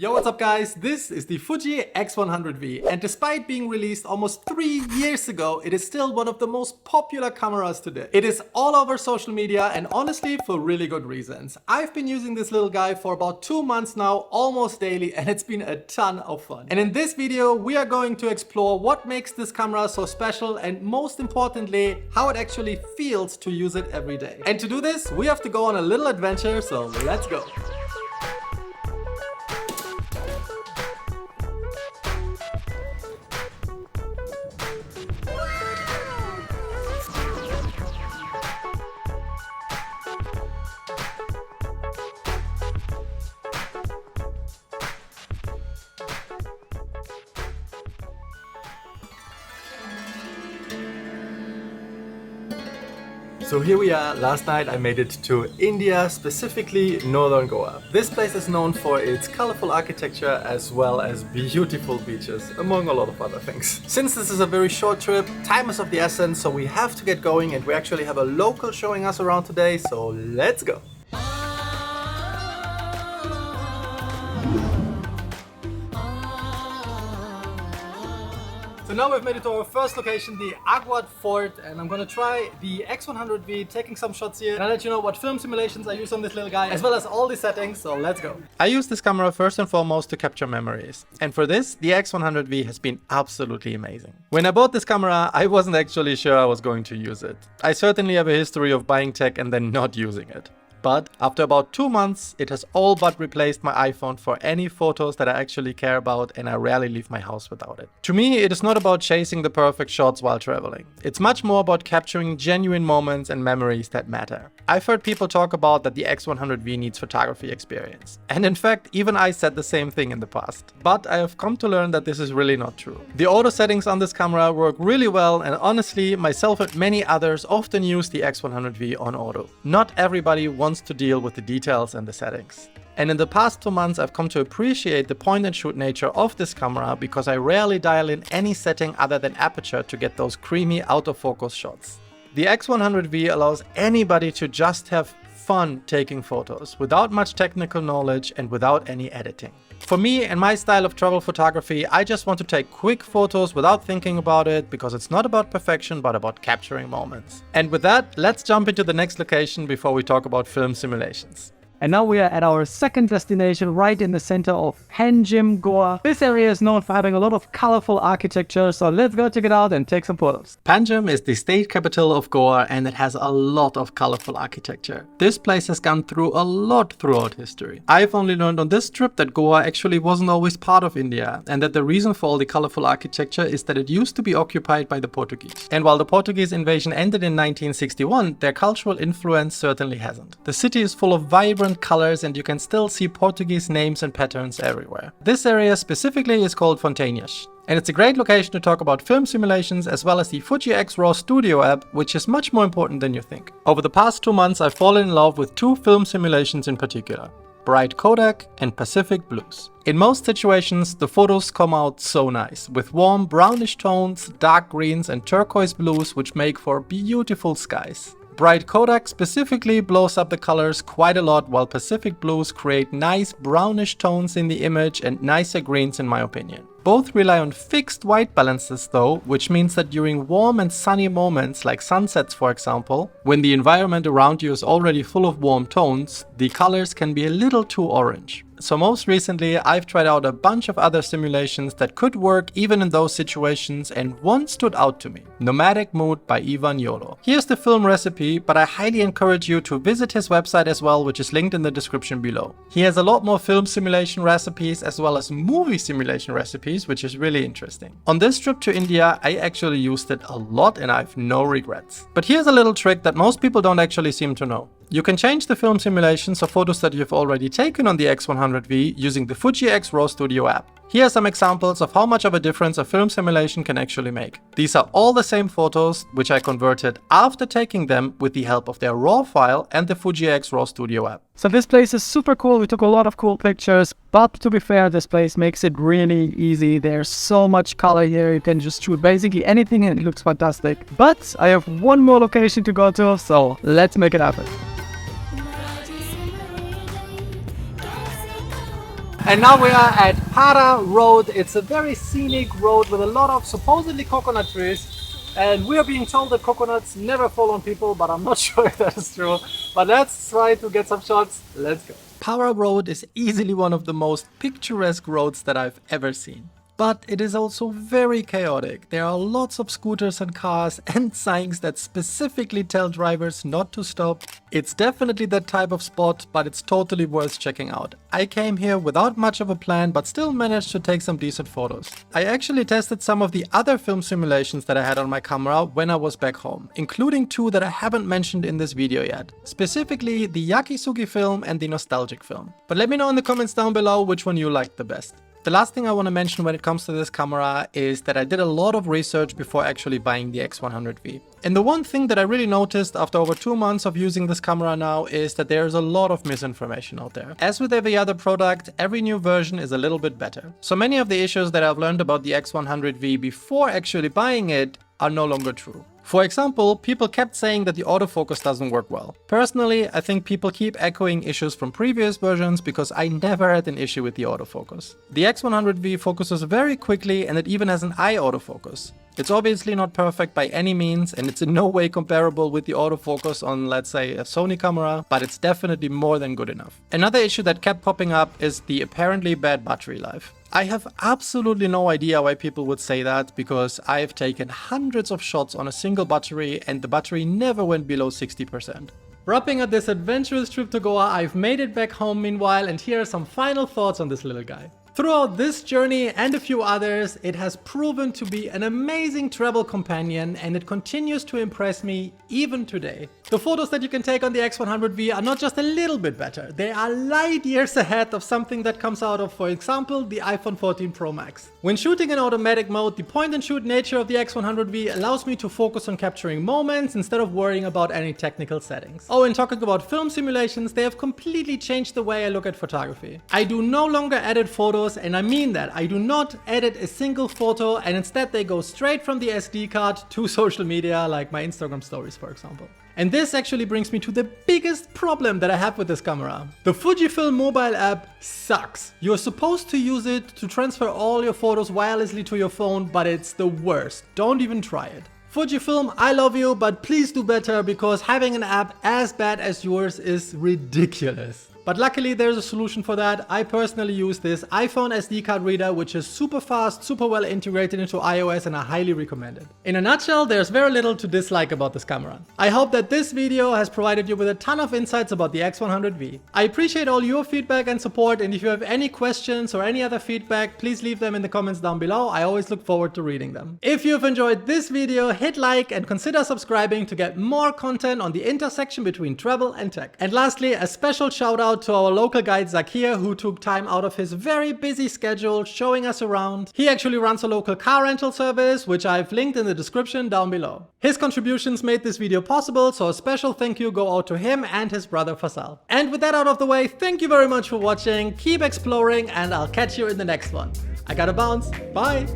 Yo, what's up guys? This is the Fuji X100V, and despite being released almost 3 years ago, it is still one of the most popular cameras today. It is all over social media and honestly for really good reasons. I've been using this little guy for about 2 months now, almost daily, and it's been a ton of fun. And in this video, we are going to explore what makes this camera so special and most importantly, how it actually feels to use it every day. And to do this, we have to go on a little adventure, so let's go. So here we are. Last night I made it to India, specifically northern Goa. This place is known for its colorful architecture as well as beautiful beaches, among a lot of other things. Since this is a very short trip, time is of the essence, so we have to get going, and we actually have a local showing us around today, so let's go. So now we've made it to our first location, the Agwat Fort, and I'm gonna try the X100V, taking some shots here, and I'll let you know what film simulations I use on this little guy, as well as all the settings, so let's go. I use this camera first and foremost to capture memories, and for this, the X100V has been absolutely amazing. When I bought this camera, I wasn't actually sure I was going to use it. I certainly have a history of buying tech and then not using it. But after about 2 months, it has all but replaced my iPhone for any photos that I actually care about, and I rarely leave my house without it. To me, it is not about chasing the perfect shots while traveling. It's much more about capturing genuine moments and memories that matter. I've heard people talk about that the X100V needs photography experience. And in fact, even I said the same thing in the past. But I have come to learn that this is really not true. The auto settings on this camera work really well, and honestly, myself and many others often use the X100V on auto. Not everybody wants to deal with the details and the settings. And in the past 2 months, I've come to appreciate the point and shoot nature of this camera because I rarely dial in any setting other than aperture to get those creamy out of focus shots. The X100V allows anybody to just have fun taking photos without much technical knowledge and without any editing. For me and my style of travel photography, I just want to take quick photos without thinking about it because it's not about perfection but about capturing moments. And with that, let's jump into the next location before we talk about film simulations. And now we are at our second destination, right in the center of Panjim, Goa. This area is known for having a lot of colorful architecture, so let's go check it out and take some photos. Panjim is the state capital of Goa, and it has a lot of colorful architecture. This place has gone through a lot throughout history. I've only learned on this trip that Goa actually wasn't always part of India, and that the reason for all the colorful architecture is that it used to be occupied by the Portuguese. And while the Portuguese invasion ended in 1961, their cultural influence certainly hasn't. The city is full of vibrant colors, and you can still see Portuguese names and patterns everywhere. This area specifically is called Fontainhas. And it's a great location to talk about film simulations as well as the Fuji X Raw Studio app, which is much more important than you think. Over the past 2 months, I've fallen in love with 2 film simulations in particular: Bright Kodak and Pacific Blues. In most situations, the photos come out so nice, with warm brownish tones, dark greens and turquoise blues, which make for beautiful skies. Bright Kodak specifically blows up the colors quite a lot, while Pacific Blues create nice brownish tones in the image and nicer greens in my opinion. Both rely on fixed white balances though, which means that during warm and sunny moments like sunsets for example, when the environment around you is already full of warm tones, the colors can be a little too orange. So most recently, I've tried out a bunch of other simulations that could work even in those situations, and one stood out to me: Nomadic Mood by Yolo. Here's the film recipe, but I highly encourage you to visit his website as well, which is linked in the description below. He has a lot more film simulation recipes as well as movie simulation recipes, which is really interesting. On this trip to India, I actually used it a lot and I have no regrets. But here's a little trick that most people don't actually seem to know. You can change the film simulations of photos that you've already taken on the X100V using the Fuji X Raw Studio app. Here are some examples of how much of a difference a film simulation can actually make. These are all the same photos, which I converted after taking them with the help of their RAW file and the Fuji X Raw Studio app. So this place is super cool. We took a lot of cool pictures, but to be fair, this place makes it really easy. There's so much color here. You can just shoot basically anything and it looks fantastic. But I have one more location to go to, so let's make it happen. And now we are at Para Road. It's a very scenic road with a lot of supposedly coconut trees. And we are being told that coconuts never fall on people, but I'm not sure if that is true. But let's try to get some shots. Let's go. Para Road is easily one of the most picturesque roads that I've ever seen. But it is also very chaotic. There are lots of scooters and cars and signs that specifically tell drivers not to stop. It's definitely that type of spot, but it's totally worth checking out. I came here without much of a plan, but still managed to take some decent photos. I actually tested some of the other film simulations that I had on my camera when I was back home, including two that I haven't mentioned in this video yet. Specifically the Yakisugi film and the Nostalgic film. But let me know in the comments down below which one you liked the best. The last thing I want to mention when it comes to this camera is that I did a lot of research before actually buying the X100V. And the one thing that I really noticed after over 2 months of using this camera now is that there's a lot of misinformation out there. As with every other product, every new version is a little bit better. So many of the issues that I've learned about the X100V before actually buying it are no longer true. For example, people kept saying that the autofocus doesn't work well. Personally, I think people keep echoing issues from previous versions because I never had an issue with the autofocus. The X100V focuses very quickly and it even has an eye autofocus. It's obviously not perfect by any means and it's in no way comparable with the autofocus on, let's say, a Sony camera, but it's definitely more than good enough. Another issue that kept popping up is the apparently bad battery life. I have absolutely no idea why people would say that, because I've taken hundreds of shots on a single battery and the battery never went below 60%. Wrapping up this adventurous trip to Goa, I've made it back home meanwhile, and here are some final thoughts on this little guy. Throughout this journey and a few others, it has proven to be an amazing travel companion and it continues to impress me even today. The photos that you can take on the X100V are not just a little bit better, they are light years ahead of something that comes out of, for example, the iPhone 14 Pro Max. When shooting in automatic mode, the point and shoot nature of the X100V allows me to focus on capturing moments instead of worrying about any technical settings. Oh, and talking about film simulations, they have completely changed the way I look at photography. I do no longer edit photos, and I mean that. I do not edit a single photo and instead they go straight from the SD card to social media, like my Instagram stories, for example. And this actually brings me to the biggest problem that I have with this camera. The Fujifilm mobile app sucks. You're supposed to use it to transfer all your photos wirelessly to your phone, but it's the worst. Don't even try it. Fujifilm, I love you, but please do better, because having an app as bad as yours is ridiculous. But luckily there's a solution for that. I personally use this iPhone SD card reader, which is super fast, super well integrated into iOS, and I highly recommend it. In a nutshell, there's very little to dislike about this camera. I hope that this video has provided you with a ton of insights about the X100V. I appreciate all your feedback and support, and if you have any questions or any other feedback, please leave them in the comments down below. I always look forward to reading them. If you've enjoyed this video, hit like and consider subscribing to get more content on the intersection between travel and tech. And lastly, a special shout out to our local guide Zakir, who took time out of his very busy schedule showing us around. He actually runs a local car rental service, which I've linked in the description down below. His contributions made this video possible, so a special thank you go out to him and his brother Fasal. And with that out of the way, thank you very much for watching, keep exploring, and I'll catch you in the next one. I gotta bounce, bye!